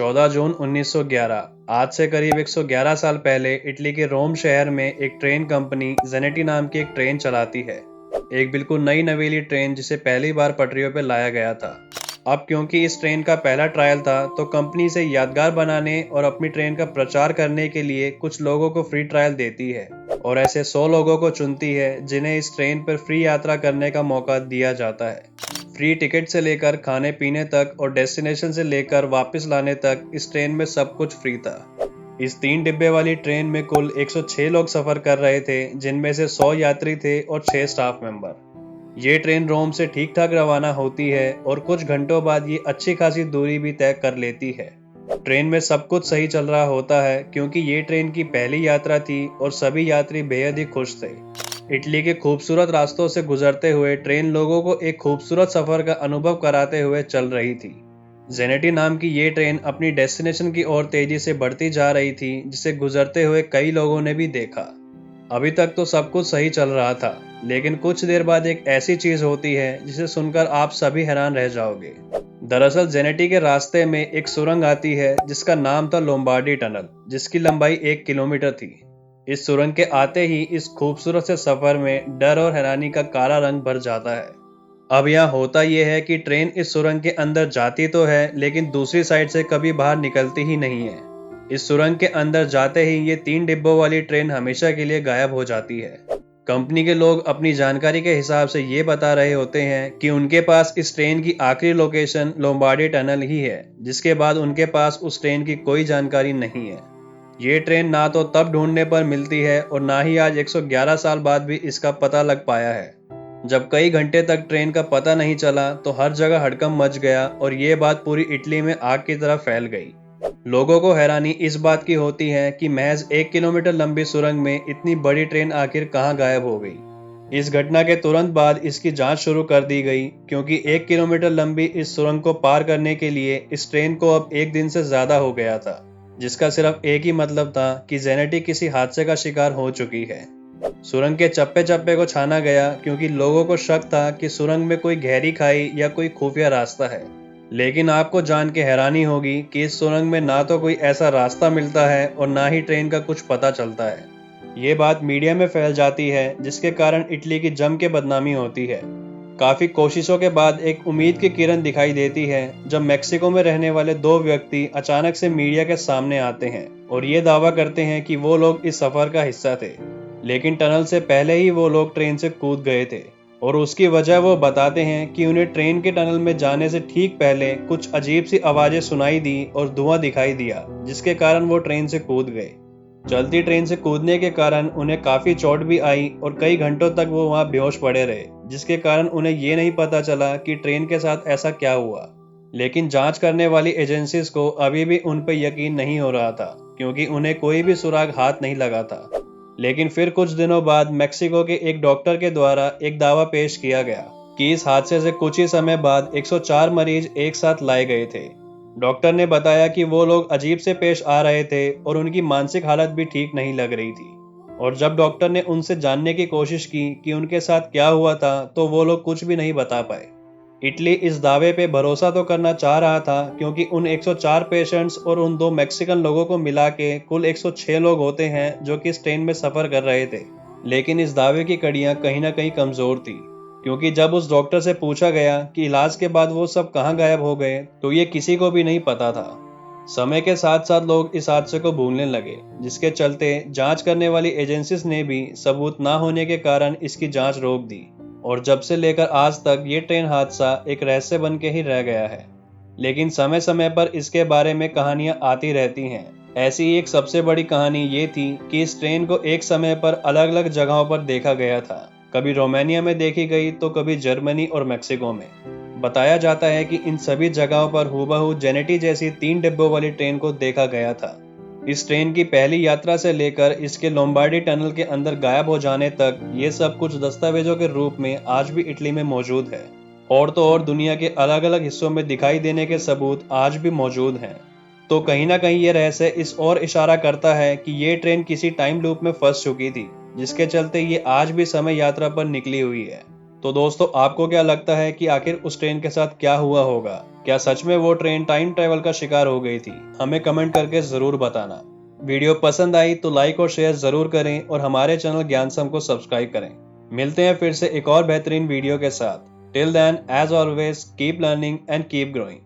14 जून 1911 आज से करीब 111 साल पहले इटली के रोम शहर में एक ट्रेन कंपनी जेनेटी नाम की एक ट्रेन चलाती है। एक बिल्कुल नई नवेली ट्रेन जिसे पहली बार पटरियों पर लाया गया था। अब क्योंकि इस ट्रेन का पहला ट्रायल था तो कंपनी इसे यादगार बनाने और अपनी ट्रेन का प्रचार करने के लिए कुछ लोगों को फ्री ट्रायल देती है और ऐसे 100 लोगों को चुनती है जिन्हें इस ट्रेन पर फ्री यात्रा करने का मौका दिया जाता है। फ्री टिकट से लेकर खाने पीने तक और डेस्टिनेशन से लेकर वापस लाने तक इस ट्रेन में सब कुछ फ्री था। इस 3 डिब्बे वाली ट्रेन में कुल 106 लोग सफर कर रहे थे, जिनमें से 100 यात्री थे और 6 स्टाफ मेंबर। ये ट्रेन रोम से ठीक ठाक रवाना होती है और कुछ घंटों बाद ये अच्छी खासी दूरी भी तय कर लेती है। ट्रेन में सब कुछ सही चल रहा होता है क्योंकि ये ट्रेन की पहली यात्रा थी और सभी यात्री बेहद ही खुश थे। इटली के खूबसूरत रास्तों से गुजरते हुए ट्रेन लोगों को एक खूबसूरत सफर का अनुभव कराते हुए चल रही थी। जेनेटी नाम की ये ट्रेन अपनी डेस्टिनेशन की ओर तेजी से बढ़ती जा रही थी, जिसे गुजरते हुए कई लोगों ने भी देखा। अभी तक तो सब कुछ सही चल रहा था, लेकिन कुछ देर बाद एक ऐसी चीज होती है जिसे सुनकर आप सभी हैरान रह जाओगे। दरअसल जेनेटी के रास्ते में एक सुरंग आती है जिसका नाम था लोम्बार्डी टनल, जिसकी लंबाई 1 किलोमीटर थी। इस सुरंग के आते ही इस खूबसूरत से सफर में डर और हैरानी का काला रंग भर जाता है। अब यहाँ होता यह है कि ट्रेन इस सुरंग के अंदर जाती तो है, लेकिन दूसरी साइड से कभी बाहर निकलती ही नहीं है। इस सुरंग के अंदर जाते ही ये 3 डिब्बों वाली ट्रेन हमेशा के लिए गायब हो जाती है। कंपनी के लोग अपनी जानकारी के हिसाब से ये बता रहे होते हैं कि उनके पास इस ट्रेन की आखिरी लोकेशन लोम्बार्डी टनल ही है, जिसके बाद उनके पास उस ट्रेन की कोई जानकारी नहीं है। ये ट्रेन ना तो तब ढूंढने पर मिलती है और ना ही आज 111 साल बाद भी इसका पता लग पाया है। जब कई घंटे तक ट्रेन का पता नहीं चला तो हर जगह हड़कंप मच गया और ये बात पूरी इटली में आग की तरह फैल गई। लोगों को हैरानी इस बात की होती है कि महज 1 किलोमीटर लंबी सुरंग में इतनी बड़ी ट्रेन आखिर कहां गायब हो गई। इस घटना के तुरंत बाद इसकी जांच शुरू कर दी गई, क्योंकि 1 किलोमीटर लंबी इस सुरंग को पार करने के लिए इस ट्रेन को अब 1 दिन से ज्यादा हो गया था, जिसका सिर्फ एक ही मतलब था कि जेनेटी किसी हादसे का शिकार हो चुकी है। सुरंग के चप्पे चप्पे को छाना गया क्योंकि लोगों को शक था कि सुरंग में कोई गहरी खाई या कोई खुफिया रास्ता है। लेकिन आपको जान के हैरानी होगी कि इस सुरंग में ना तो कोई ऐसा रास्ता मिलता है और ना ही ट्रेन का कुछ पता चलता है। ये बात मीडिया में फैल जाती है, जिसके कारण इटली की जम के बदनामी होती है। काफी कोशिशों के बाद एक उम्मीद की किरण दिखाई देती है जब मेक्सिको में रहने वाले 2 व्यक्ति अचानक से मीडिया के सामने आते हैं और ये दावा करते हैं कि वो लोग इस सफर का हिस्सा थे, लेकिन टनल से पहले ही वो लोग ट्रेन से कूद गए थे। और उसकी वजह वो बताते हैं कि उन्हें ट्रेन के टनल में जाने से ठीक पहले कुछ अजीब सी आवाजें सुनाई दी और धुआं दिखाई दिया, जिसके कारण वो ट्रेन से कूद गए। चलती ट्रेन से कूदने के कारण उन्हें काफी चोट भी आई और कई घंटों तक वो वहां बेहोश पड़े रहे, जिसके कारण उन्हें ये नहीं पता चला कि ट्रेन के साथ ऐसा क्या हुआ। लेकिन जांच करने वाली एजेंसीज को अभी भी उन पर यकीन नहीं हो रहा था, क्योंकि उन्हें कोई भी सुराग हाथ नहीं लगा था। लेकिन फिर कुछ दिनों बाद मेक्सिको के एक डॉक्टर के द्वारा एक दावा पेश किया गया कि इस हादसे से कुछ ही समय बाद 104 मरीज एक साथ लाए गए थे। डॉक्टर ने बताया कि वो लोग अजीब से पेश आ रहे थे और उनकी मानसिक हालत भी ठीक नहीं लग रही थी। और जब डॉक्टर ने उनसे जानने की कोशिश की कि उनके साथ क्या हुआ था तो वो लोग कुछ भी नहीं बता पाए। इटली इस दावे पे भरोसा तो करना चाह रहा था, क्योंकि उन 104 पेशेंट्स और उन 2 मैक्सिकन लोगों को मिला के कुल 106 लोग होते हैं जो कि इस ट्रेन में सफर कर रहे थे। लेकिन इस दावे की कड़ियां कहीं ना कहीं कमजोर थी, क्योंकि जब उस डॉक्टर से पूछा गया कि इलाज के बाद वो सब कहां गायब हो गए तो ये किसी को भी नहीं पता था। समय के साथ साथ लोग इस हादसे को भूलने लगे, जिसके चलते जांच करने वाली एजेंसीज ने भी सबूत ना होने के कारण इसकी जांच रोक दी और जब से लेकर आज तक ये ट्रेन हादसा एक रहस्य बन के ही रह गया है। लेकिन समय समय पर इसके बारे में कहानियां आती रहती हैं। ऐसी ही एक सबसे बड़ी कहानी ये थी कि इस ट्रेन को एक समय पर अलग अलग जगहों पर देखा गया था। कभी रोमानिया में देखी गई तो कभी जर्मनी और मेक्सिको में। बताया जाता है कि इन सभी जगहों पर हूबहू जेनेटी जैसी 3 डिब्बों वाली ट्रेन को देखा गया था। इस ट्रेन की पहली यात्रा से लेकर इसके लोम्बार्डी टनल के अंदर गायब हो जाने तक ये सब कुछ दस्तावेजों के रूप में आज भी इटली में मौजूद है। और तो और दुनिया के अलग अलग हिस्सों में दिखाई देने के सबूत आज भी मौजूद हैं। तो कहीं ना कहीं ये रहस्य इस ओर इशारा करता है कि ये ट्रेन किसी टाइम लूप में फंस चुकी थी, जिसके चलते ये आज भी समय यात्रा पर निकली हुई है। तो दोस्तों, आपको क्या लगता है कि आखिर उस ट्रेन के साथ क्या हुआ होगा? क्या सच में वो ट्रेन टाइम ट्रेवल का शिकार हो गई थी? हमें कमेंट करके जरूर बताना। वीडियो पसंद आई तो लाइक और शेयर जरूर करें और हमारे चैनल ज्ञानसम को सब्सक्राइब करें। मिलते हैं फिर से एक और बेहतरीन वीडियो के साथ। Till then, as always, keep learning and keep growing.